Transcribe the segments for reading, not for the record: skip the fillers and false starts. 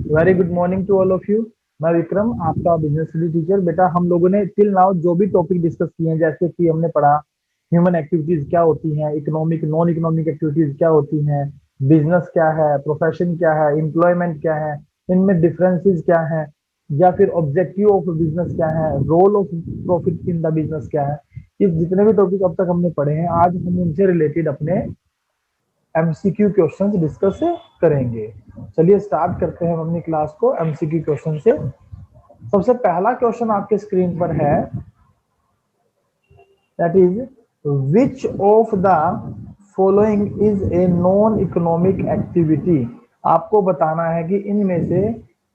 Very good morning to all of you. मैं विक्रम, आपका business study teacher. बेटा, हम लोगों ने टिल नाउ जो भी टॉपिक डिस्कस किए हैं, जैसे कि हमने पढ़ा ह्यूमन एक्टिविटीज क्या होती हैं, इकोनॉमिक नॉन इकोनॉमिक एक्टिविटीज क्या होती हैं, बिजनेस क्या है, प्रोफेशन क्या है, एम्प्लॉयमेंट क्या है, इनमें डिफरेंसेस क्या है, या फिर ऑब्जेक्टिव ऑफ बिजनेस क्या है, role of profit in the business क्या है। ये जितने भी टॉपिक अब तक हमने पढ़े हैं, आज हम उनसे रिलेटेड अपने एमसीक्यू क्वेश्चंस डिस्कस करेंगे। चलिए स्टार्ट करते हैं हम अपनी क्लास को एमसीक्यू क्वेश्चन से। सबसे पहला क्वेश्चन आपके स्क्रीन पर है, that is which of the following is a non economic activity. आपको बताना है कि इनमें से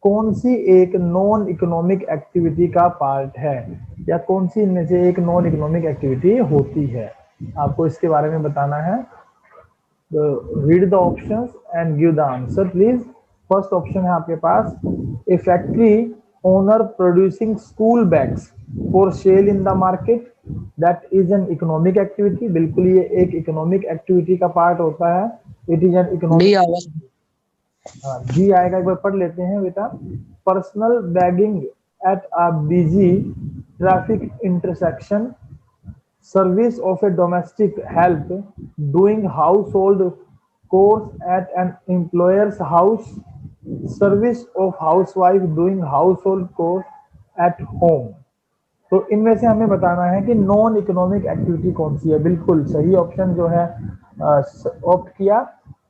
कौन सी एक नॉन इकोनॉमिक एक्टिविटी का पार्ट है, या कौन सी इनमें से एक नॉन इकोनॉमिक एक्टिविटी होती है। आपको इसके बारे में बताना है। Read the options and give the answer please. First option है आपके पास, a factory owner producing school bags for sale in the market, that is an economic activity. बिल्कुल ये एक इकोनॉमिक एक्टिविटी का पार्ट होता है। It is an D economic. आवाज। हाँ जी आएगा, एक बार पढ़ लेते हैं बेटा। Personal bagging at a busy traffic intersection, service of a domestic help, doing household chores at an employer's house, service of housewife doing household chores at home। तो इनमें से हमें बताना है कि नॉन इकोनॉमिक एक्टिविटी कौन सी है। बिल्कुल सही ऑप्शन जो है ऑप्ट किया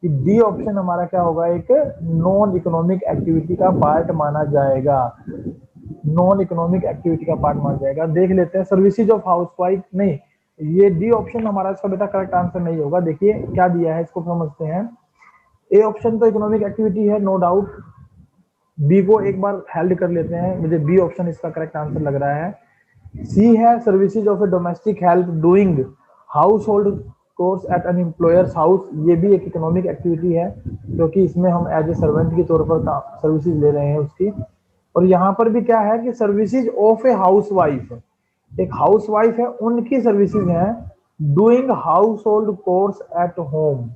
कि डी ऑप्शन हमारा क्या होगा, एक नॉन इकोनॉमिक एक्टिविटी का पार्ट माना जाएगा। नॉन इकोनॉमिक एक्टिविटी का पार्ट माना जाएगा। देख लेते हैं, सर्विसेज ऑफ हाउसवाइफ नहीं, ये डी ऑप्शन हमारा इसका बेटा करेक्ट आंसर नहीं होगा। देखिए क्या दिया है, इसको समझते हैं। ए ऑप्शन तो इकोनॉमिक एक्टिविटी है, नो डाउट। बी को एक बार हेल्ड कर लेते हैं, मुझे बी ऑप्शन इसका करेक्ट आंसर लग रहा है। सी है services of a domestic help doing household chores at an employer's house, ये भी एक इकोनॉमिक एक्टिविटी है, क्योंकि इसमें हम एज ए सर्वेंट के तौर पर सर्विसेज ले रहे हैं उसकी। और यहाँ पर भी क्या है कि services of a house wife, एक हाउस वाइफ है, उनकी सर्विसेज हैं doing household chores at home.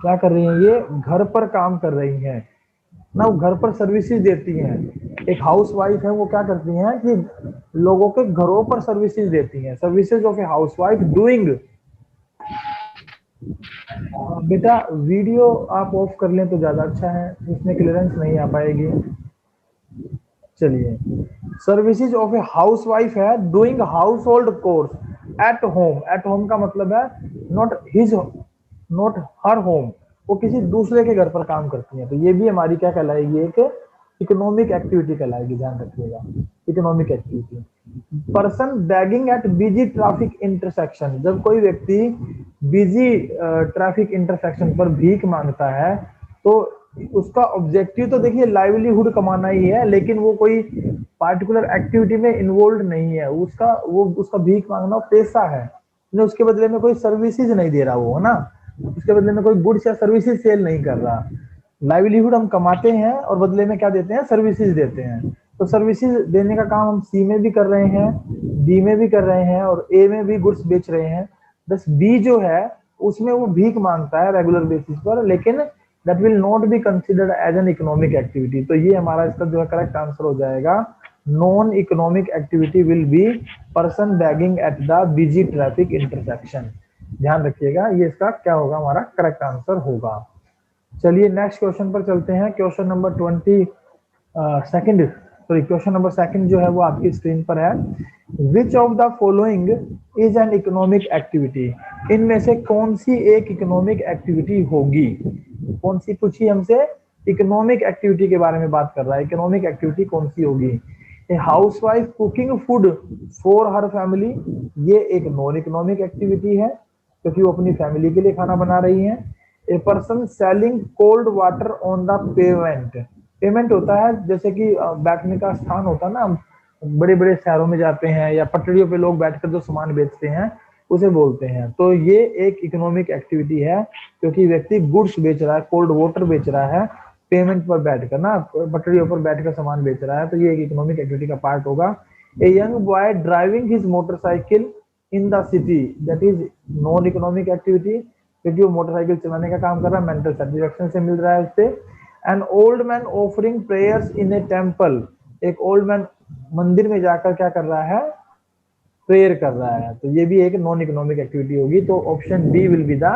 क्या कर रही हैं, ये घर पर काम कर रही हैं ना, वो घर पर सर्विसेज देती हैं। एक हाउस वाइफ है, वो क्या करती हैं कि लोगों के घरों पर सर्विसेज देती हैं। Services of a house wife doing. बेटा वीडियो आप ऑफ कर लें तो ज्यादा अच्छा है, इसमें क्लियरेंस नहीं आ पाएगी। चलिए, services of a housewife है doing household chores at home. At home का मतलब है not his, not her home, वो किसी दूसरे के घर पर काम करती हैं। तो ये भी हमारी क्या कहलाएगी, एक इकोनॉमिक एक्टिविटी कहलाएगी, ध्यान रखिएगा, economic activity. Person begging at busy traffic intersection, जब कोई व्यक्ति बिजी ट्रैफिक इंटरसेक्शन पर भीख मांगता है, तो उसका ऑब्जेक्टिव तो देखिए लाइवलीहुड कमाना ही है, लेकिन वो कोई पार्टिकुलर एक्टिविटी में इन्वॉल्व नहीं है। उसका भीख मांगना पेशा है, उसके बदले में कोई सर्विसेज नहीं दे रहा वो, है ना, उसके बदले में कोई गुड्स या सर्विसेज सेल नहीं कर रहा। लाइवलीहुड हम कमाते हैं और बदले में क्या देते हैं, सर्विसेज देते हैं। तो सर्विसेज देने का काम हम सी में भी कर रहे हैं, डी में भी कर रहे हैं, और ए में भी गुड्स बेच रहे हैं। बस बी जो है उसमें वो भीख मांगता है रेगुलर बेसिस पर, लेकिन that will not be considered as an economic activity. तो ये हमारा इसका जो है करेक्ट आंसर हो जाएगा, non economic activity will be person begging at the busy traffic intersection. ध्यान रखिएगा, ये इसका क्या होगा, हमारा करेक्ट आंसर होगा। चलिए नेक्स्ट क्वेश्चन पर चलते हैं। Question number 22 sorry, question number 2 जो है वो आपकी स्क्रीन पर है। Which of the following is an economic activity. इनमें से कौन सी एक इकोनॉमिक एक्टिविटी होगी। कौन सी पूछी हमसे, इकोनॉमिक एक्टिविटी के बारे में बात कर रहा है। इकोनॉमिक एक्टिविटी कौन सी होगी। A house wife cooking food for her family, ये एक नॉन इकोनॉमिक एक्टिविटी है, क्योंकि वो अपनी फैमिली के लिए खाना बना रही है। A person selling cold water on the payment, payment होता है जैसे कि बैठने का स्थान होता है ना, बड़े बड़े शहरों में जाते हैं या पटरियों पे लोग बैठकर जो सामान बेचते हैं उसे बोलते हैं। तो ये एक इकोनॉमिक एक्टिविटी है, क्योंकि व्यक्ति गुड्स बेच रहा है, कोल्ड वाटर बेच रहा है, पेमेंट पर बैठकर ना, पटरियों पर बैठकर सामान बेच रहा है, तो ये एक इकोनॉमिक एक्टिविटी का पार्ट होगा। A young boy driving his motorcycle in the city, that is non economic activity, क्योंकि वो मोटरसाइकिल चलाने का काम कर रहा है, मेंटल सेटिस्फेक्शन से मिल रहा है उससे। An old man offering prayers in A temple, एक ओल्ड मैन मंदिर में जाकर क्या कर रहा है, प्रेयर कर रहा है, तो ये भी एक नॉन इकोनॉमिक एक्टिविटी होगी। तो option B will be the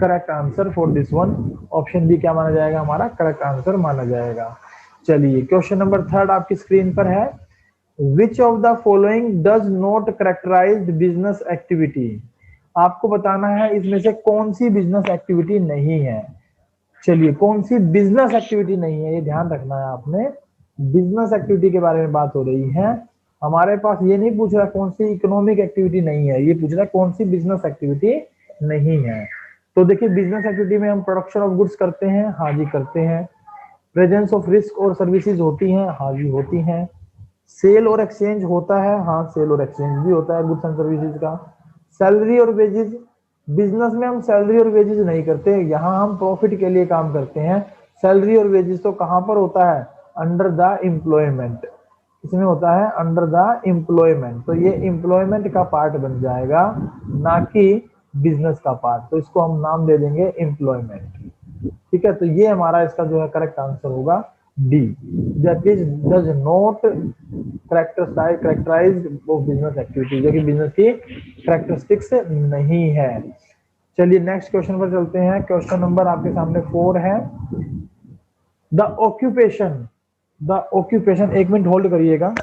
correct answer for this one. Option B क्या माना जाएगा, हमारा करेक्ट आंसर माना जाएगा। चलिए क्वेश्चन नंबर 3 आपकी स्क्रीन पर है, which of the following does not characterize business activity, आपको बताना है इसमें से कौन सी बिजनेस एक्टिविटी नहीं है। चलिए कौन सी बिजनेस एक्टिविटी नहीं है, ये ध्यान रखना है आपने, बिजनेस एक्टिविटी के बारे में बात हो रही है। हमारे पास ये नहीं पूछ रहा कौन सी इकोनॉमिक एक्टिविटी नहीं है, ये पूछ रहा है कौन सी बिजनेस एक्टिविटी नहीं है। तो देखिए बिजनेस एक्टिविटी में हम प्रोडक्शन ऑफ गुड्स करते हैं, हाँ जी करते हैं। प्रेजेंस ऑफ रिस्क और सर्विसेज होती हैं, हाँ जी होती हैं। सेल और एक्सचेंज होता है, हाँ सेल और एक्सचेंज भी होता है गुड्स एंड सर्विसेज का। सैलरी और वेजेस, बिजनेस में हम सैलरी और वेजेस नहीं करते, यहाँ हम प्रॉफिट के लिए काम करते हैं। सैलरी और वेजेस तो कहाँ पर होता है, अंडर द एम्प्लॉयमेंट, इसमें होता है अंडर द एम्प्लॉयमेंट, तो ये एम्प्लॉयमेंट का पार्ट बन जाएगा, ना कि बिजनेस का पार्ट, तो इसको हम नाम दे देंगे एम्प्लॉयमेंट। ठीक है, तो ये हमारा इसका जो है करेक्ट आंसर होगा D, that is does not characterize business activity, जो कि बिजनेस की करेक्टरिस्टिक्स नहीं है। चलिए नेक्स्ट क्वेश्चन पर चलते हैं। क्वेश्चन नंबर आपके सामने 4 है, द ऑक्यूपेशन, द ऑक्यूपेशन, एक मिनट होल्ड करिएगा।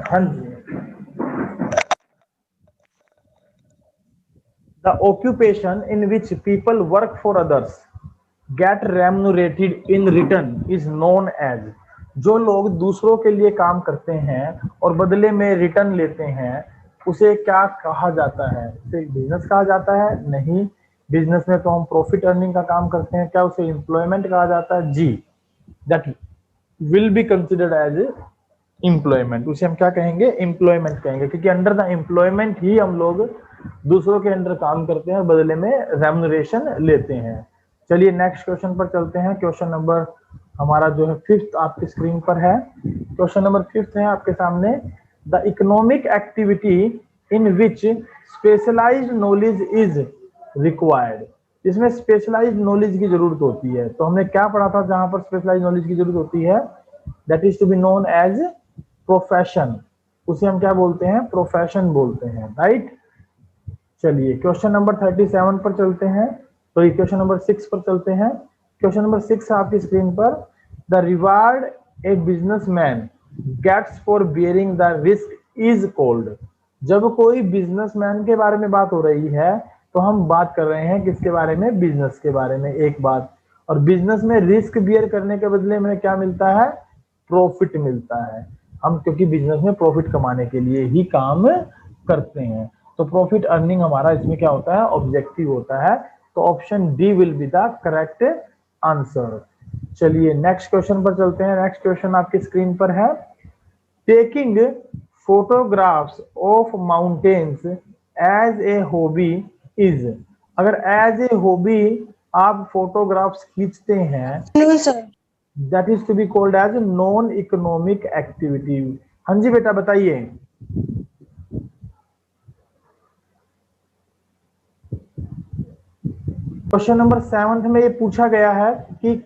हाँ जी, the occupation in which people work for others get remunerated in return is known as, जो लोग दूसरों के लिए काम करते हैं और बदले में रिटर्न लेते हैं, उसे क्या कहा जाता है, उसे बिजनेस कहा जाता है, नहीं, बिजनेस में तो हम प्रॉफिट अर्निंग का काम करते हैं, क्या उसे एम्प्लॉयमेंट कहा जाता है, जी, that will be considered as employment, उसे हम क्या कहेंगे, एम्प्लॉयमेंट कहेंगे, क्योंकि अंडर द एम्प्लॉयमेंट ही हम लोग दूसरों के अंडर काम करते हैं, बदले में रेम्यूनरेशन लेते हैं। चलिए नेक्स्ट क्वेश्चन पर चलते हैं। क्वेश्चन नंबर हमारा जो है 5th आपकी स्क्रीन पर है। क्वेश्चन नंबर 5th है आपके सामने, the economic activity in which specialized knowledge is required, इसमें स्पेशलाइज्ड नॉलेज की जरूरत होती है, तो हमने क्या पढ़ा था जहां पर स्पेशलाइज्ड नॉलेज की जरूरत होती है, that is to be known as profession, उसे हम क्या बोलते हैं, प्रोफेशन बोलते हैं, राइट। चलिए क्वेश्चन नंबर 37 पर चलते हैं, तो ये क्वेश्चन नंबर 6 पर चलते हैं। क्वेश्चन नंबर 6 है आपकी स्क्रीन पर, the reward a businessman gets for bearing the risk is called, जब कोई बिजनेसमैन के बारे में बात हो रही है तो हम बात कर रहे हैं किसके बारे में, बिजनेस के बारे में एक बात, और बिजनेस में रिस्क बियर करने के बदले में क्या मिलता है, प्रॉफिट मिलता है। हम क्योंकि बिजनेस में प्रॉफिट कमाने के लिए ही काम करते हैं, तो प्रॉफिट अर्निंग हमारा इसमें क्या होता है, ऑब्जेक्टिव होता है, तो option D will be the correct answer. चलिए नेक्स्ट क्वेश्चन पर चलते हैं। नेक्स्ट क्वेश्चन आपकी स्क्रीन पर है, taking photographs of mountains as a hobby is, अगर एज ए हॉबी आप फोटोग्राफ्स खींचते हैं, that is to be called as non economic activity. हाँ जी बेटा बताइए। क्वेश्चन नंबर 7 में ये पूछा गया है कि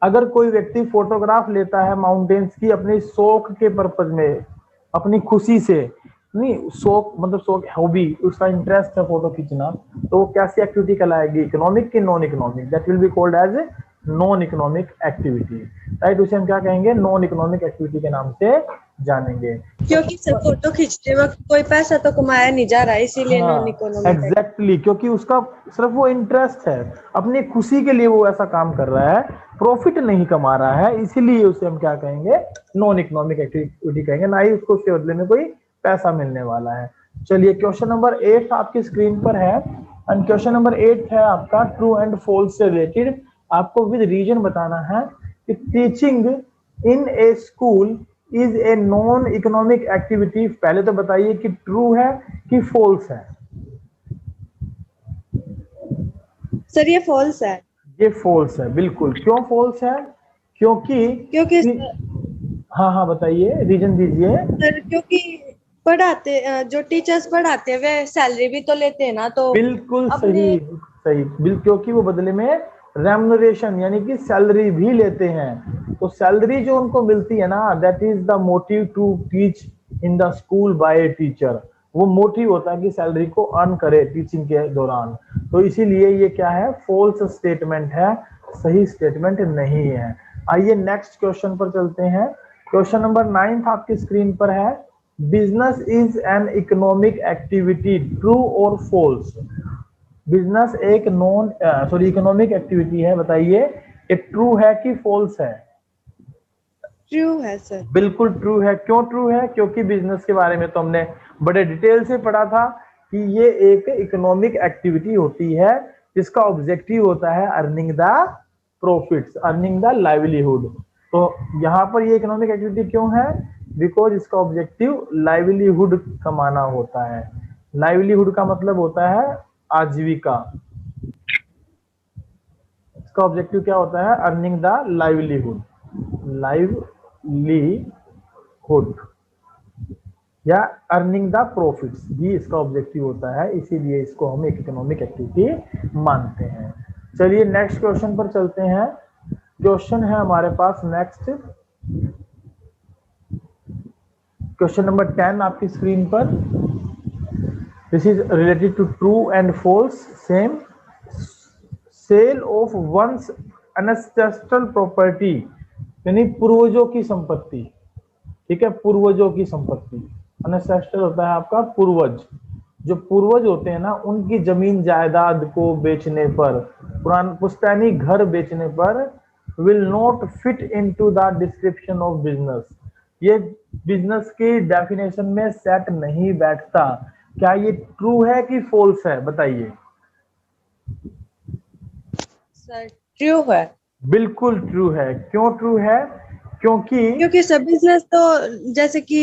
अगर कोई व्यक्ति फोटोग्राफ लेता है माउंटेन्स की अपने शौक के पर्पज में, अपनी खुशी से, नहीं शौक मतलब शौक हॉबी, उसका इंटरेस्ट है फोटो खींचना, तो वो कैसी एक्टिविटी कहलाएगी, इकोनॉमिक की non economic, that will be called as non economic activity, right, उसे हम क्या कहेंगे, नॉन इकोनॉमिक एक्टिविटी के नाम से जानेंगे। क्योंकि सब फोटो खींचते वक्त कोई पैसा तो कमाया नहीं जा रहा है, इसीलिए नॉन इकोनॉमिक। एग्जैक्टली, क्योंकि उसका सिर्फ वो इंटरेस्ट है, अपनी खुशी के लिए वो ऐसा काम कर रहा है, प्रॉफिट नहीं कमा रहा है, इसीलिए उसे हम क्या कहेंगे, नॉन इकोनॉमिक एक्टिविटी कहेंगे, ना ही उसको उसके बदले में कोई पैसा मिलने वाला है। चलिए क्वेश्चन नंबर 8 आपकी स्क्रीन पर है, एंड क्वेश्चन नंबर 8 है आपका ट्रू एंड फॉल्स से रिलेटेड, आपको विद रीजन बताना है कि teaching in A school is a non economic activity, पहले तो बताइए कि ट्रू है कि फॉल्स है। सर ये फॉल्स है। ये फॉल्स है, बिल्कुल। क्यों फॉल्स है, क्योंकि हाँ हाँ बताइए, रीजन दीजिए। सर क्योंकि जो टीचर्स पढ़ाते हैं वे सैलरी भी तो लेते हैं ना, तो बिल्कुल अपने। सही, सही क्योंकि वो बदले में रेम्युनरेशन यानी कि सैलरी भी लेते हैं, तो सैलरी जो उनको मिलती है ना, that is the motive to teach in the school by a teacher. वो मोटिव होता है कि सैलरी को अर्न करे टीचिंग के दौरान। तो इसीलिए ये क्या है, फॉल्स स्टेटमेंट है, सही स्टेटमेंट नहीं है। आइए नेक्स्ट क्वेश्चन पर चलते हैं। क्वेश्चन नंबर 9 आपकी स्क्रीन पर है, business is an economic activity, true और फॉल्स। बिजनेस एक नॉन सॉरी इकोनॉमिक एक्टिविटी है, बताइए ये ट्रू है कि फॉल्स है। ट्रू है सर। बिल्कुल ट्रू है। क्यों ट्रू है? क्योंकि बिजनेस के बारे में तो हमने बड़े डिटेल से पढ़ा था कि ये एक इकोनॉमिक एक्टिविटी होती है जिसका ऑब्जेक्टिव होता है earning the profits, earning the livelihood. तो यहाँ पर ये इकोनॉमिक एक्टिविटी क्यों है? बिकॉज इसका ऑब्जेक्टिव लाइवलीहुड कमाना होता है। लाइवलीहुड का मतलब होता है आजीविका। इसका ऑब्जेक्टिव क्या होता है? अर्निंग द लाइवलीहुड, लाइवलीहुड या अर्निंग द प्रॉफिट्स भी इसका ऑब्जेक्टिव होता है, इसीलिए इसको हम एक इकोनॉमिक एक्टिविटी मानते हैं। चलिए नेक्स्ट क्वेश्चन पर चलते हैं। क्वेश्चन है हमारे पास नेक्स्ट, क्वेश्चन नंबर 10 आपकी स्क्रीन पर। This is related to true and false same. Sale of one's ancestral property, यानी पूर्वजों की संपत्ति। ठीक है, पूर्वजों की संपत्ति। एंसेस्ट्रल होता है आपका पूर्वज। जो पूर्वज होते हैं ना, उनकी जमीन जायदाद को बेचने पर, पुश्तैनी घर बेचने पर, will not fit into the description of business. ये बिजनेस की डेफिनेशन में सेट नहीं बैठता। क्या ये ट्रू है कि फॉल्स है, बताइए। सर ट्रू है। बिल्कुल ट्रू है। क्यों ट्रू है? क्योंकि क्योंकि सब बिजनेस तो जैसे कि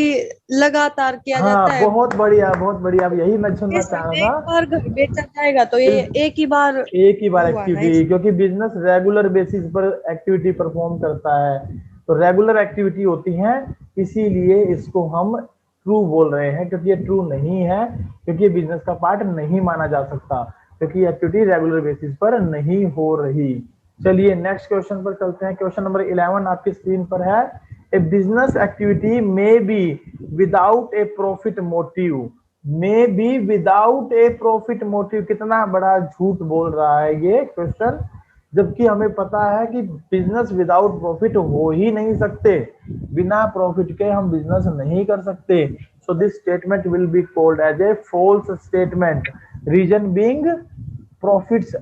लगातार किया जाता हाँ, है। बहुत बढ़िया बहुत बढ़िया, यही मैं सुनना इस चाह समय रहा एक था। बार घर बेचा जाएगा तो ये एक ही बार एक ही बार हुआ ना एक्टिविटी, क्योंकि बिजनेस रेगुलर बेसिस पर एक्टिविटी परफॉर्म करता है, तो रेगुलर एक्टिविटी होती है, इसीलिए इसको हम ट्रू बोल रहे हैं। क्योंकि ये ट्रू नहीं है, क्योंकि ये बिजनेस का पार्ट नहीं माना जा सकता, क्योंकि एक्टिविटी रेगुलर बेसिस पर नहीं हो रही। चलिए नेक्स्ट क्वेश्चन पर चलते हैं। क्वेश्चन नंबर 11 आपकी स्क्रीन पर है, a business activity may be without a profit motive. May be without a profit motive, कितना बड़ा झूठ बोल रहा है ये क्वेश्चन, जबकि हमें पता है कि बिजनेस विदाउट प्रॉफिट हो ही नहीं सकते। बिना प्रॉफिट के हम बिजनेस नहीं कर सकते। So this statement will be called as a false statement, reason being profits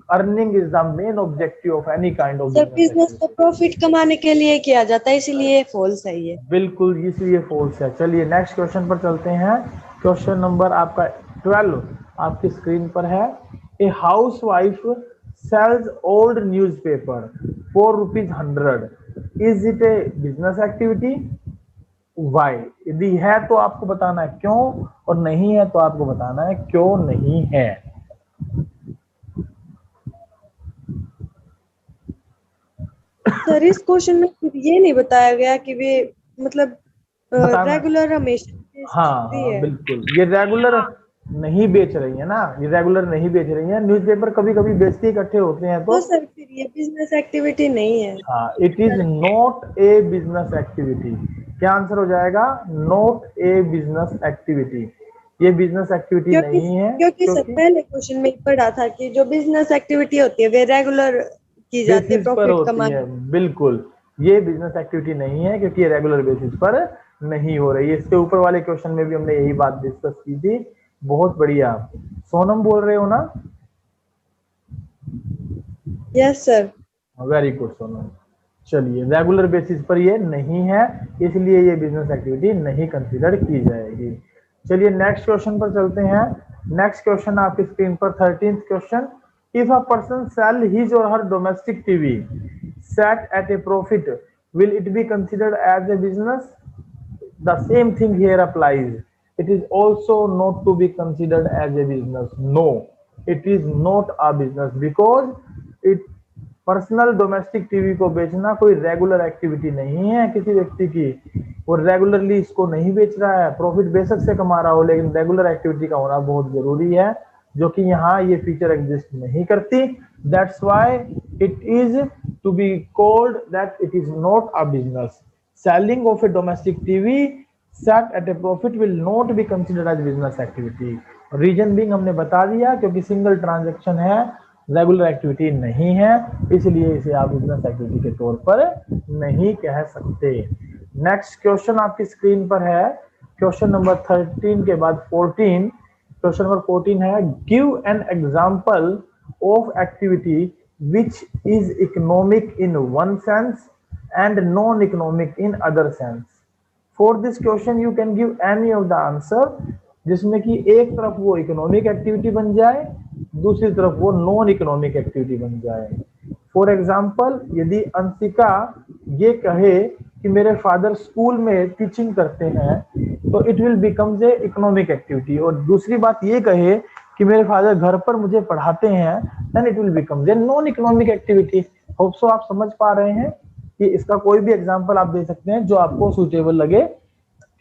earning is the main objective of any kind of sir business business तो एक्टिविटी। प्रॉफिट कमाने के लिए किया जाता है, इसीलिए फॉल्स है ये। बिल्कुल, इसलिए फॉल्स है। चलिए नेक्स्ट क्वेश्चन पर चलते हैं। क्वेश्चन नंबर आपका 12 आपकी स्क्रीन पर है, a housewife sells old newspaper for ₹100, is it a business activity? Why? यदि है तो आपको बताना है क्यों, और नहीं है तो आपको बताना है क्यों नहीं है। सर इस क्वेश्चन में ये नहीं बताया गया कि वे मतलब बताना, रेगुलर हमेशा हाँ बेचती हाँ है। बिल्कुल, ये रेगुलर नहीं बेच रही है ना, ये रेगुलर नहीं बेच रही है। न्यूज़पेपर कभी कभी बेचते इकट्ठे होते हैं तो। तो सर फिर ये बिजनेस एक्टिविटी नहीं है। हाँ, it is not a business activity. क्या आंसर हो जाएगा? नॉट ए बिजनेस एक्टिविटी, ये बिजनेस एक्टिविटी क्योंकि नहीं है, क्योंकि सर क्योंकि पहले क्वेश्चन में पढ़ा था कि जो बिजनेस एक्टिविटी होती है वे रेगुलर की जाती है बेसिस पर प्रॉफिट होती है। कमाने। बिल्कुल, ये बिजनेस एक्टिविटी नहीं है, क्योंकि ये रेगुलर बेसिस पर नहीं हो रही है। इसके ऊपर वाले क्वेश्चन में भी हमने यही बात डिस्कस की थी। बहुत बढ़िया। सोनम बोल रहे हो ना? Yes sir. Very good Sonam. चलिए, रेगुलर बेसिस पर ये नहीं है, इसलिए ये बिजनेस एक्टिविटी नहीं कंसीडर की जाएगी। चलिए नेक्स्ट क्वेश्चन पर चलते हैं। नेक्स्ट क्वेश्चन आपकी स्क्रीन पर 13th question, if a person sell his और her domestic TV set at a profit, will it be considered as a business? The same thing here applies. It is also not to be considered as a business. No, it is not a business, because it personal domestic TV को बेचना कोई regular activity नहीं है किसी व्यक्ति की, वो regularly इसको नहीं बेच रहा है, प्रॉफिट बेशक से कमा रहा हो लेकिन रेगुलर एक्टिविटी का होना बहुत जरूरी है, जो कि यहाँ ये फीचर एग्जिस्ट नहीं करती। That's why it is to be called that it is not a business. Selling of a domestic TV set at a profit will not be considered as business activity. Reason being हमने बता दिया, क्योंकि single transaction है, regular activity नहीं है, इसलिए इसे आप बिजनेस एक्टिविटी के तौर पर नहीं कह सकते। नेक्स्ट क्वेश्चन आपकी स्क्रीन पर है, क्वेश्चन नंबर 13 के बाद 14। क्वेश्चन नंबर 14 है, give an example of activity which is economic in one sense and non economic in other sense. For this question you can give any of the answer, जिसमें कि एक तरफ वो economic activity बन जाए, दूसरी तरफ वो नॉन इकोनॉमिक एक्टिविटी बन जाए। फॉर एग्जाम्पल, यदि अंशिका ये कहे कि मेरे फादर स्कूल में टीचिंग करते हैं, तो it will becomes A economic activity. और दूसरी बात ये कहे कि मेरे फादर घर पर मुझे पढ़ाते हैं, then it will becomes a non economic activity. Hope so आप समझ पा रहे हैं कि इसका कोई भी एग्जाम्पल आप दे सकते हैं जो आपको सुटेबल लगे,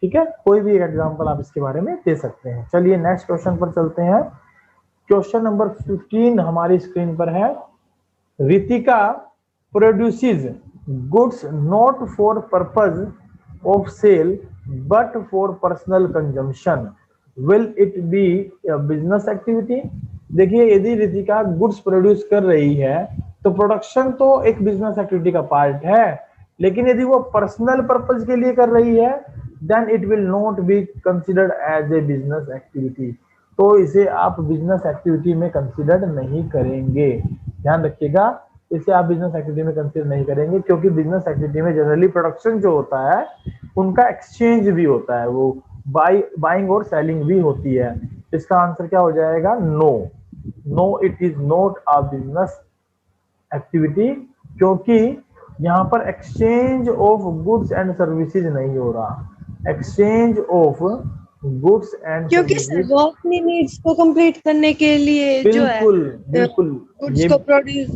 ठीक है, कोई भी एग्जाम्पल आप इसके बारे में दे सकते हैं। चलिए नेक्स्ट क्वेश्चन पर चलते हैं। क्वेश्चन नंबर 15 हमारी स्क्रीन पर है, Ritika produces goods not for purpose of sale but for personal consumption, will it be business activity. देखिए, यदि रितिका गुड्स प्रोड्यूस कर रही है तो प्रोडक्शन तो एक बिजनेस एक्टिविटी का पार्ट है, लेकिन यदि वो पर्सनल पर्पज के लिए कर रही है then it will not be considered as a business activity. तो इसे आप बिजनेस एक्टिविटी में कंसिडर नहीं करेंगे, ध्यान रखिएगा, इसे आप बिजनेस एक्टिविटी में कंसिडर नहीं करेंगे, क्योंकि बिजनेस एक्टिविटी में जनरली प्रोडक्शन जो होता है उनका एक्सचेंज भी होता है, वो बाइंग और सेलिंग भी होती है। इसका आंसर क्या हो जाएगा? No, no it is not a business activity, क्योंकि यहाँ पर exchange of goods and services नहीं हो रहा, एक्सचेंज ऑफ गुड्स एंड क्योंकि सर वो अपनी नीड्स को कंप्लीट करने के लिए जो है बिल्कुल बिल्कुल गुड्स ये को प्रोड्यूस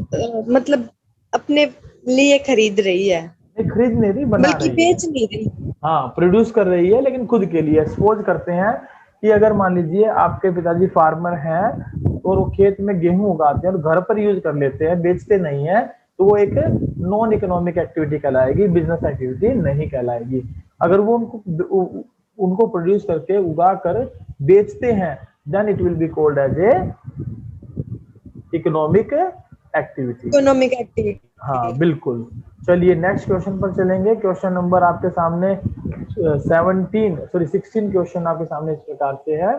मतलब अपने लिए खरीद रही है, खरीद नहीं रही, बना बल्कि रही है। बेच नहीं रही। हाँ, प्रोड्यूस कर रही है लेकिन खुद के लिए। सपोज करते हैं कि अगर मान लीजिए आपके पिताजी फार्मर हैं और वो खेत में गेहूं उगाते हैं और घर पर यूज कर लेते हैं, बेचते नहीं है, तो वो एक नॉन इकोनॉमिक एक्टिविटी कहलाएगी, बिजनेस एक्टिविटी नहीं कहलाएगी। अगर वो उनको प्रोड्यूस करके उगा कर बेचते हैं then it will be called as a economic activity. Economic activity, हाँ बिल्कुल। चलिए नेक्स्ट क्वेश्चन पर चलेंगे। क्वेश्चन नंबर आपके सामने 16 क्वेश्चन आपके सामने इस प्रकार से है,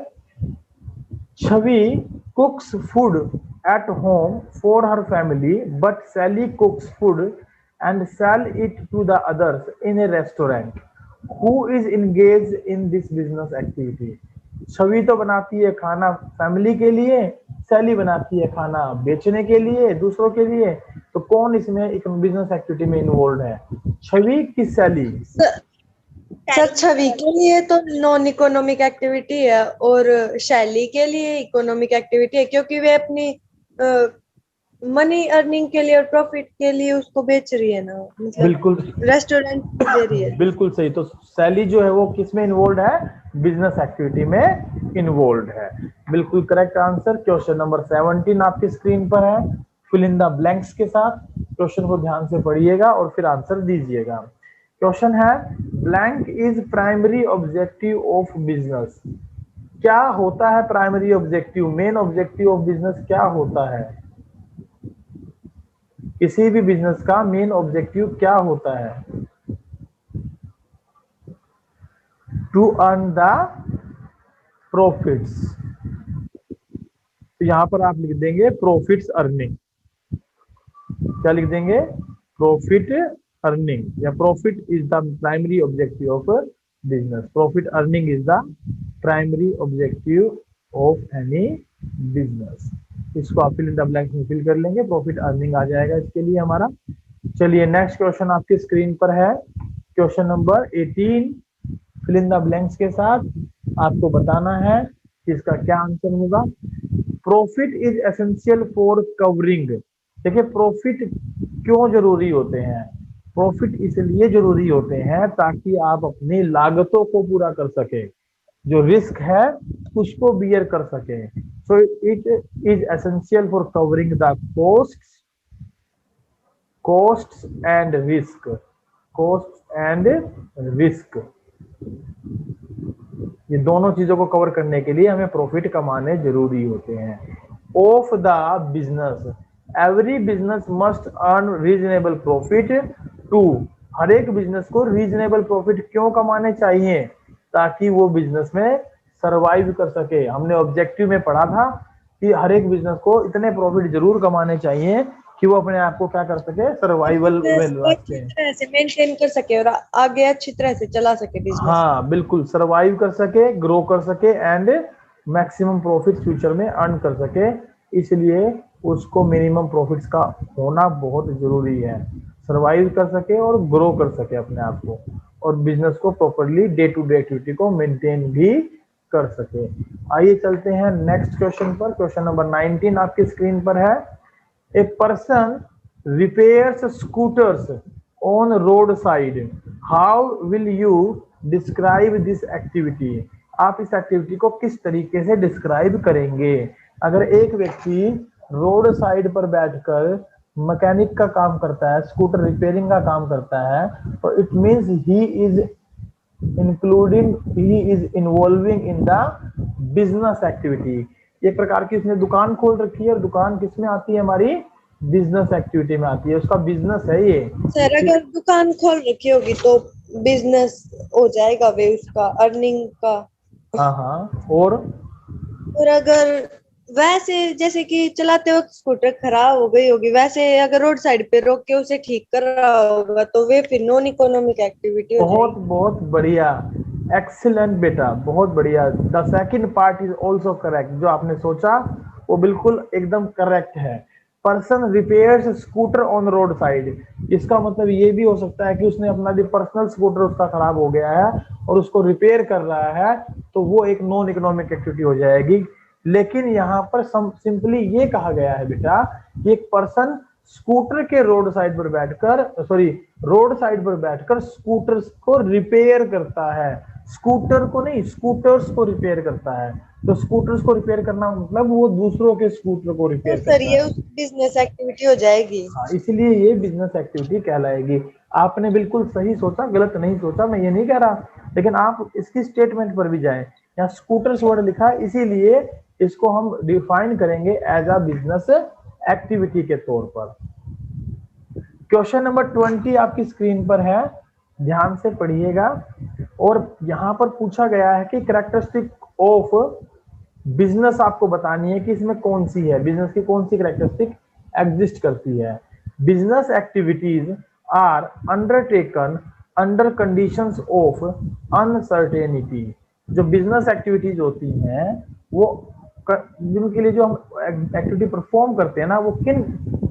छवि cooks food at home for her family but Sally cooks food and sell it to the others in a restaurant. Who is engaged in this business activity? छवि तो बनाती है खाना फैमिली के लिए, सैली बनाती है खाना बेचने के लिए, दूसरों के लिए, तो कौन इसमें एक बिजनेस एक्टिविटी में इन्वॉल्व है, छवि की सैली? सर छवि के लिए तो नॉन इकोनॉमिक एक्टिविटी है और शैली के लिए इकोनॉमिक एक्टिविटी है, क्योंकि वे अपनी मनी अर्निंग के लिए और प्रॉफिट के लिए उसको बेच रही है ना, मतलब बिल्कुल रेस्टोरेंट दे रही है। बिल्कुल सही। तो सैली जो है वो किस में इन्वॉल्व है? बिजनेस एक्टिविटी में इन्वॉल्व है। बिल्कुल करेक्ट आंसर। क्वेश्चन नंबर 17 आपकी स्क्रीन पर है, फिल इन द ब्लैंक्स के साथ क्वेश्चन को ध्यान से पढ़िएगा और फिर आंसर दीजिएगा। क्वेश्चन है, blank is primary objective of business. क्या होता है primary objective, main objective of business क्या होता है? किसी भी बिजनेस का मेन ऑब्जेक्टिव क्या होता है? To earn the profits. तो यहां पर आप लिख देंगे प्रॉफिट्स अर्निंग। क्या लिख देंगे? प्रॉफिट अर्निंग, या profit is the primary objective of business. Profit earning is the primary objective of any business. इसको आप फिल इन द ब्लैंक्स में फिल कर लेंगे, प्रॉफिट अर्निंग आ जाएगा इसके लिए हमारा। चलिए नेक्स्ट क्वेश्चन आपकी स्क्रीन पर है, question number 18, fill in the blanks के साथ आपको बताना है कि इसका क्या आंसर होगा। Profit is essential for covering. देखिए प्रॉफिट क्यों जरूरी होते हैं? प्रॉफिट इसलिए जरूरी होते हैं ताकि आप अपनी लागतों को पूरा कर सके, जो रिस्क है उसको बियर कर सके। So it is essential for covering the costs and risk, costs and risk, ये दोनों चीजों को कवर करने के लिए हमें प्रॉफिट कमाने जरूरी होते हैं। Of the business, every business must earn reasonable profit to, हर एक बिजनेस को रीजनेबल प्रॉफिट क्यों कमाने चाहिए? ताकि वो बिजनेस में सरवाइव कर सके। हमने ऑब्जेक्टिव में पढ़ा था कि हर एक बिजनेस को इतने प्रॉफिट जरूर कमाने चाहिए कि वो अपने आप को क्या कर सके, सर्वाइवल में रख अच्छी तरह से मेंटेन कर सके और आगे अच्छी तरह से चला सके बिजनेस। हाँ बिल्कुल, सरवाइव कर सके, ग्रो कर सके एंड मैक्सिमम प्रॉफिट फ्यूचर में अर्न कर सके। इसलिए उसको मिनिमम प्रॉफिट्स का होना बहुत जरूरी है, सरवाइव कर सके और ग्रो कर सके अपने आप को, और बिजनेस को properly day to day activity को मेंटेन भी कर सके। आइए चलते हैं नेक्स्ट क्वेश्चन पर। क्वेश्चन नंबर 19 आपकी स्क्रीन पर है। A person repairs scooters on roadside. How will you describe this activity? आप इस एक्टिविटी को किस तरीके से डिस्क्राइब करेंगे? अगर एक व्यक्ति रोड साइड पर बैठकर मैकेनिक का काम करता है, स्कूटर रिपेयरिंग का काम करता है, तो it means he is involving in the business activity. एक प्रकार की उसने दुकान खोल रखी है, और दुकान किस में आती है? हमारी बिजनेस एक्टिविटी में आती है, उसका बिजनेस है ये। सर अगर दुकान खोल रखी होगी तो बिजनेस हो जाएगा वे उसका अर्निंग का। हाँ, और अगर वैसे जैसे कि चलाते वक्त स्कूटर खराब हो गई होगी, वैसे अगर रोड साइड पे रोक के उसे ठीक कर रहा होगा तो वे फिर नॉन इकोनॉमिक एक्टिविटी हो बहुत जाएगी। बहुत बढ़िया, एक्सीलेंट बेटा, बहुत बढ़िया। The second part is also correct, जो आपने सोचा वो बिल्कुल एकदम करेक्ट है। Person repairs scooter on road side, इसका मतलब ये भी हो सकता है कि उसने अपना जो पर्सनल स्कूटर उसका खराब हो गया है और उसको रिपेयर कर रहा है, तो वो एक नॉन इकोनॉमिक एक्टिविटी हो जाएगी। लेकिन यहाँ पर सिंपली ये कहा गया है बेटा कि एक पर्सन स्कूटर के रोड साइड पर बैठकर, सॉरी, रोड साइड पर बैठकर स्कूटर्स को रिपेयर करता है। स्कूटर को नहीं, स्कूटर्स को रिपेयर करता है। तो स्कूटर्स को रिपेयर करना मतलब वो दूसरों के स्कूटर को रिपेयर तो करता सर ये है। उस बिजनेस एक्टिविटी हो जाएगी। हाँ, इसलिए ये बिजनेस एक्टिविटी कहलाएगी। आपने बिल्कुल सही सोचा, गलत नहीं सोचा, मैं ये नहीं कह रहा, लेकिन आप इसकी स्टेटमेंट पर भी जाएं। यहाँ स्कूटर्स वर्ड लिखा है, इसीलिए इसको हम डिफाइन करेंगे एज अ बिजनेस एक्टिविटी के तौर पर। क्वेश्चन नंबर 20 आपकी स्क्रीन पर है, ध्यान से पढ़िएगा। और यहाँ पर पूछा गया है कि कैरेक्टरिस्टिक ऑफ बिजनेस आपको बतानी है कि इसमें कौन सी है, बिजनेस की कौन सी कैरेक्टरिस्टिक एग्जिस्ट करती है। Business activities are undertaken under conditions of uncertainty. जो बिजनेस एक्टिविटीज होती हैं वो जिनके लिए जो हम एक्टिविटी परफॉर्म करते हैं ना, वो किन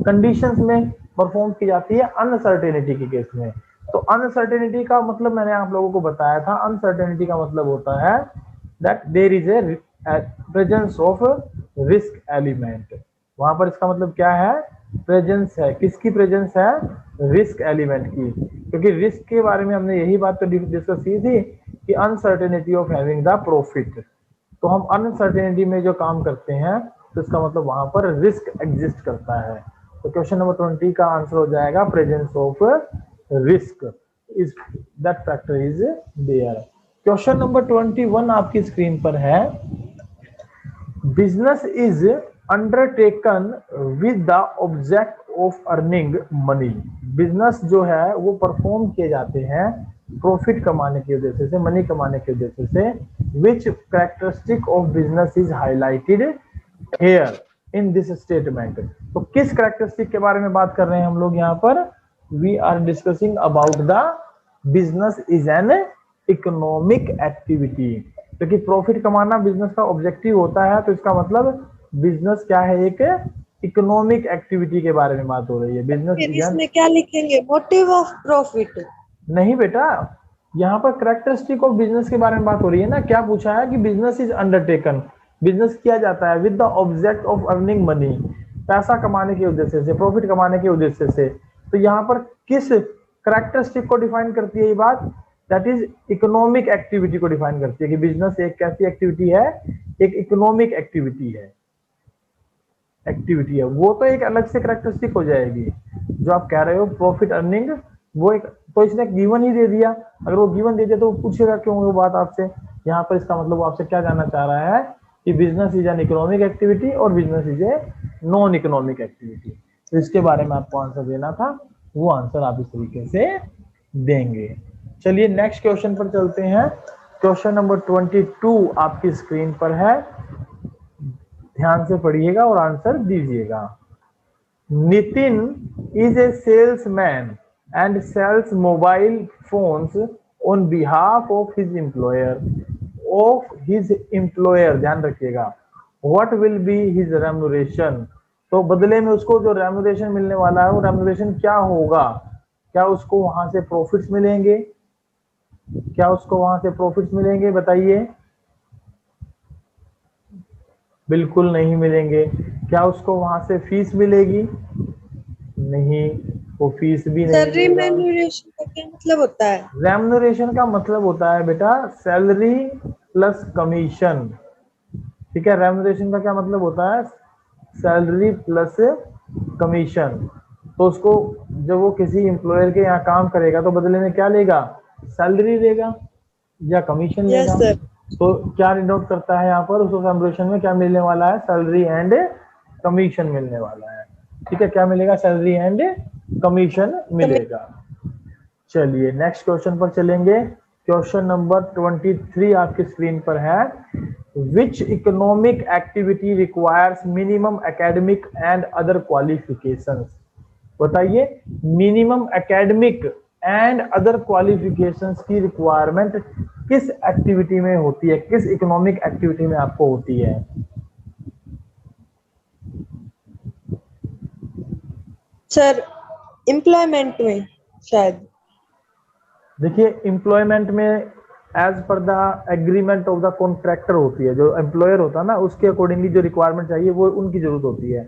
कंडीशंस में परफॉर्म की जाती है? अनसर्टेनिटी के केस में। तो अनसर्टेनिटी का मतलब मैंने आप लोगों को बताया था, अनसर्टेनिटी का मतलब होता है that there is a presence of risk element. वहां पर इसका मतलब क्या है? प्रेजेंस है, किसकी प्रेजेंस है? रिस्क एलिमेंट की। क्योंकि रिस्क के बारे में हमने यही बात तो डिस्कस की थी कि uncertainty of having the profit. तो हम अनसर्टेनिटी में जो काम करते हैं तो इसका मतलब वहां पर रिस्क एग्जिस्ट करता है। तो क्वेश्चन नंबर 20 का आंसर हो जाएगा presence of risk, is that factor is there. Question number 21 आपकी स्क्रीन पर है। Business is undertaken with the object of earning money. Business जो है वो परफॉर्म किए जाते हैं प्रॉफिट कमाने की उद्देश्य से, मनी कमाने के उद्देश्य से। Which characteristic of business is highlighted here in this statement. तो किस कैरेक्टरिस्टिक के बारे में बात कर रहे हैं हम लोग यहाँ पर? We are discussing about the business is an economic activity. क्योंकि प्रॉफिट कमाना बिजनेस का ऑब्जेक्टिव होता है, तो इसका मतलब बिजनेस क्या है? एक इकोनॉमिक एक्टिविटी के बारे में बात हो रही है। बिजनेस इसमें क्या लिखेंगे? Motive of profit? नहीं बेटा, यहाँ पर कैरेक्टरिस्टिक ऑफ बिजनेस के बारे में बात हो रही है ना। क्या पूछा है कि बिजनेस इज अंडरटेकन, बिजनेस किया जाता है with the object of earning money, पैसा कमाने के उद्देश्य से, प्रॉफिट कमाने के उद्देश्य से। तो यहाँ पर किस करेक्टरिस्टिक को डिफाइन करती है ये बात? दैट इज इकोनॉमिक एक्टिविटी को डिफाइन करती है कि बिजनेस एक कैसी एक्टिविटी है, एक इकोनॉमिक एक्टिविटी है, वो तो एक अलग से करेक्टरिस्टिक हो जाएगी। जो आप कह रहे हो प्रॉफिट अर्निंग, वो एक तो इसने गिवन ही दे दिया, अगर वो गिवन दे दिया तो वो पूछेगा क्यों वो बात आपसे? यहाँ पर इसका मतलब वो आपसे क्या जानना चाह रहा है कि business is an economic activity और business is a non economic activity. तो इसके बारे में आपको आंसर देना था, वो आंसर आप इस तरीके से देंगे। चलिए नेक्स्ट क्वेश्चन पर चलते हैं। क्वेश्चन नंबर 22 आपकी स्क्रीन पर है, ध्यान से पढ़िएगा और आंसर दीजिएगा। Nitin is a salesman and sells mobile phones on behalf of his employer, ध्यान रखिएगा। What will be his remuneration? तो बदले में उसको जो रेम्यूनरेशन मिलने वाला है वो रेम्यूनरेशन क्या होगा? क्या उसको वहां से प्रॉफिट्स मिलेंगे? क्या उसको वहां से प्रॉफिट्स मिलेंगे? बताइए। बिल्कुल नहीं मिलेंगे। क्या उसको वहां से फीस मिलेगी? नहीं, वो फीस भी नहीं सर मिलेगा। रेम्यूनरेशन का क्या मतलब होता है? रेम्यूनरेशन का मतलब होता है बेटा सैलरी प्लस कमीशन। ठीक है, रेम्यूनरेशन का क्या मतलब होता है? Salary plus commission. तो उसको जब वो किसी एम्प्लॉयर के यहाँ काम करेगा तो बदले में क्या लेगा? सैलरी लेगा या कमीशन यस लेगा। सर। तो क्या डिनोट करता है यहाँ पर? उसको रेम्यूनरेशन में क्या मिलने वाला है? सैलरी एंड कमीशन मिलने वाला है। ठीक है, क्या मिलेगा? सैलरी एंड कमीशन मिलेगा। चलिए नेक्स्ट क्वेश्चन पर चलेंगे। क्वेश्चन नंबर 23 आपकी स्क्रीन पर है। Which economic activity requires minimum academic and other qualifications? बताइए, minimum academic and other qualifications की रिक्वायरमेंट किस एक्टिविटी में होती है, किस इकोनॉमिक एक्टिविटी में आपको होती है? सर एम्प्लॉयमेंट में शायद। देखिए एम्प्लॉयमेंट में as per the agreement of the contractor होती है, जो एम्प्लॉयर होता है ना उसके अकॉर्डिंगली जो रिक्वायरमेंट चाहिए वो उनकी जरूरत होती है।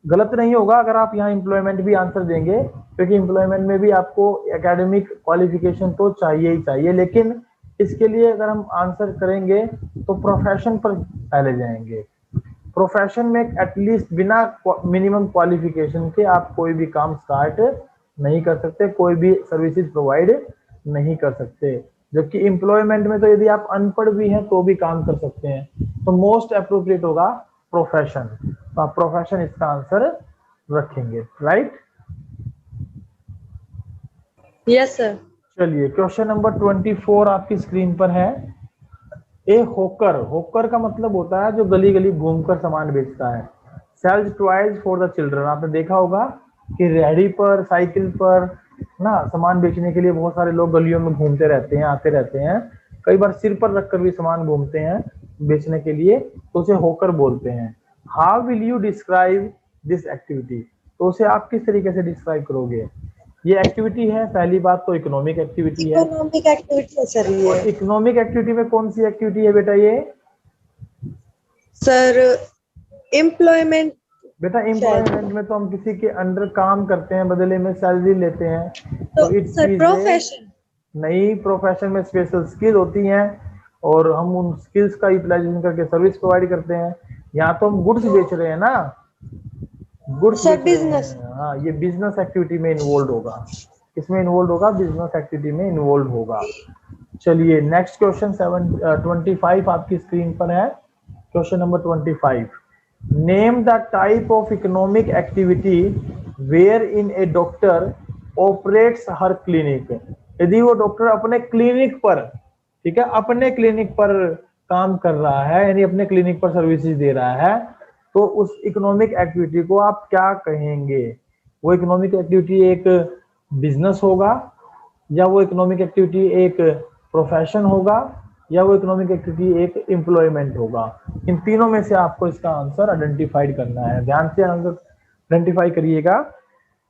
गलत नहीं होगा अगर आप यहाँ एम्प्लॉयमेंट भी आंसर देंगे, क्योंकि एम्प्लॉयमेंट में भी आपको एकेडमिक क्वालिफिकेशन तो चाहिए ही चाहिए, लेकिन इसके लिए अगर हम आंसर करेंगे तो प्रोफेशन पर पहले जाएंगे। प्रोफेशन में एटलीस्ट बिना मिनिमम क्वालिफिकेशन के आप कोई भी काम स्टार्ट नहीं कर सकते, कोई भी सर्विसेज प्रोवाइड नहीं कर सकते। जबकि एम्प्लॉयमेंट में तो यदि आप अनपढ़ भी हैं तो भी काम कर सकते हैं। तो मोस्ट अप्रोप्रिएट होगा प्रोफेशन। तो आप प्रोफेशन इसका आंसर रखेंगे, राइट? Yes sir. चलिए क्वेश्चन नंबर 24 आपकी स्क्रीन पर है। ए होकर, होकर का मतलब होता है जो गली गली घूमकर सामान बेचता है। Sells toys for the children, आपने देखा होगा कि रेहड़ी पर, साइकिल पर ना सामान बेचने के लिए बहुत सारे लोग गलियों में घूमते रहते हैं, आते रहते हैं। कई बार सिर पर रखकर भी सामान घूमते हैं बेचने के लिए, तो उसे होकर बोलते हैं। How will you describe this activity? तो उसे आप किस तरीके से डिस्क्राइब करोगे? ये एक्टिविटी है, पहली बात तो इकोनॉमिक एक्टिविटी है। इकोनॉमिक एक्टिविटी है सर ये। और इकोनॉमिक एक्टिविटी में कौन सी एक्टिविटी है बेटा ये? Sir employment. बेटा एम्प्लॉयमेंट में तो हम किसी के अंडर काम करते हैं, बदले में सैलरी लेते हैं। तो इट्स सर प्रोफेशन। नई प्रोफेशन में स्पेशल स्किल होती हैं और हम उन स्किल्स का यूटिलाइजेशन करके सर्विस प्रोवाइड करते हैं। यहाँ तो हम गुड्स बेच रहे हैं ना, गुड्स बेच रहे हैं। हाँ, ये बिजनेस एक्टिविटी में इन्वॉल्व होगा। इसमें इन्वॉल्व होगा, बिजनेस एक्टिविटी में इन्वॉल्व होगा। चलिए नेक्स्ट क्वेश्चन 25 आपकी स्क्रीन पर है। Question number 25, name the type of economic activity wherein a doctor operates her clinic. यदि वो डॉक्टर अपने क्लिनिक पर, ठीक है, अपने क्लिनिक पर काम कर रहा है, यानी अपने क्लिनिक पर सर्विसेज दे रहा है, तो उस इकोनॉमिक एक्टिविटी को आप क्या कहेंगे? वो इकोनॉमिक एक्टिविटी एक बिजनेस होगा, या वो इकोनॉमिक एक्टिविटी एक प्रोफेशन होगा, या वो इकोनॉमिक एक्टिविटी एक एम्प्लॉयमेंट होगा? इन तीनों में से आपको इसका आंसर आइडेंटिफाइड करना है। ध्यान से आंसर आइडेंटिफाई करिएगा।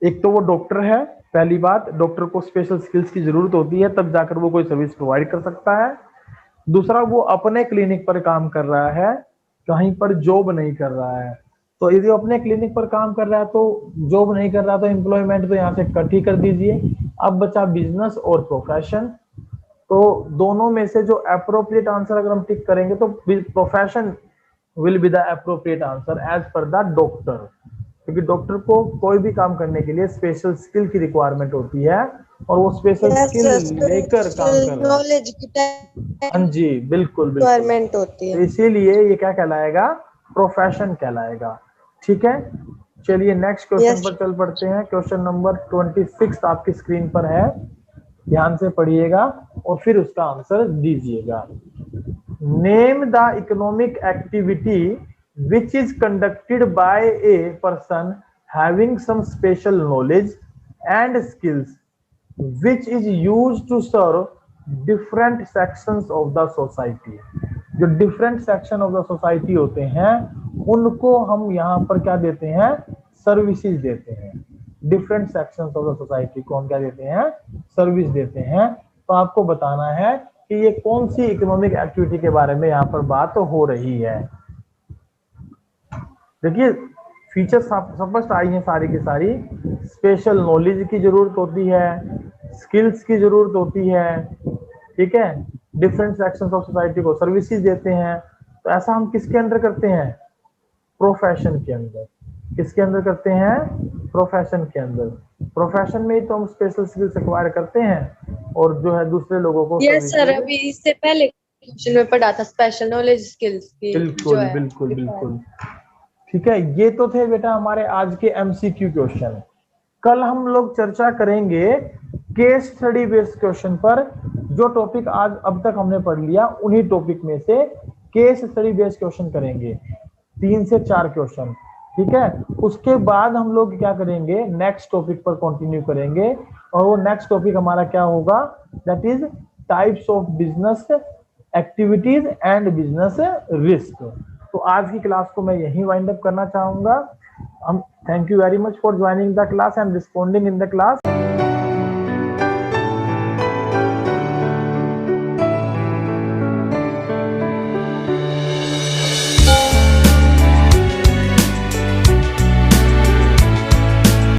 एक तो वो डॉक्टर है, पहली बात, डॉक्टर को स्पेशल स्किल्स की जरूरत होती है तब जाकर वो कोई सर्विस प्रोवाइड कर सकता है। दूसरा, वो अपने क्लिनिक पर काम कर रहा है, कहीं पर जॉब नहीं कर रहा है। तो यदि वो अपने क्लिनिक पर काम कर रहा है तो जॉब नहीं कर रहा तो एम्प्लॉयमेंट तो यहाँ से कट ही कर दीजिए। अब बचा बिजनेस और प्रोफेशन। तो दोनों में से जो अप्रोप्रिएट आंसर अगर हम टिक करेंगे तो profession will be the appropriate answer as per the doctor, क्योंकि डॉक्टर को कोई भी काम करने के लिए स्पेशल स्किल की रिक्वायरमेंट होती है और वो स्पेशल स्किल लेकर काम कर रहा है। नॉलेज की हाँ जी, बिल्कुल बिल्कुल, रिक्वायरमेंट होती तो है। इसीलिए ये क्या कहलाएगा, प्रोफेशन कहलाएगा। ठीक है, चलिए नेक्स्ट क्वेश्चन यस पर चल पड़ते हैं। क्वेश्चन नंबर 26 आपकी स्क्रीन पर है, ध्यान से पढ़िएगा और फिर उसका आंसर दीजिएगा। Name the economic activity which is conducted by a person having some special knowledge and skills which is used to serve different sections of the society। जो different section of the society होते हैं उनको हम यहाँ पर क्या देते हैं, सर्विसेज देते हैं। Different sections of the society को हम क्या देते हैं, सर्विस देते हैं। तो आपको बताना है कि ये कौन सी इकोनॉमिक एक्टिविटी के बारे में यहाँ पर बात हो रही है। देखिए फीचर्स स्पष्ट आई हैं सारी की सारी। स्पेशल नॉलेज की जरूरत होती है, स्किल्स की जरूरत होती है, ठीक है, डिफरेंट सेक्शंस ऑफ सोसाइटी को सर्विसेज देते हैं। तो ऐसा हम किसके अंदर करते हैं, प्रोफेशन के अंदर। किसके अंदर करते हैं, प्रोफेशन के अंदर। प्रोफेशन में ही तो हम स्पेशल स्किल्स एक्वायर करते हैं और जो है दूसरे लोगों को यस सर, अभी इससे पहले क्वेश्चन में पढ़ा था स्पेशल नॉलेज स्किल्स की। बिल्कुल बिल्कुल बिल्कुल, ठीक है। ये तो थे बेटा हमारे आज के एमसीक्यू क्वेश्चन। कल हम लोग चर्चा करेंगे केस स्टडी बेस्ड क्वेश्चन पर। जो टॉपिक आज अब तक हमने पढ़ लिया उन्हीं टॉपिक में से केस स्टडी बेस्ड क्वेश्चन करेंगे, 3 से 4 क्वेश्चन, ठीक है। उसके बाद हम लोग क्या करेंगे, नेक्स्ट टॉपिक पर कंटिन्यू करेंगे और वो नेक्स्ट टॉपिक हमारा क्या होगा, that is types of business activities and business risk. तो आज की क्लास को मैं यहीं वाइंड अप करना चाहूंगा। हम thank you very much for joining the class and responding in the class.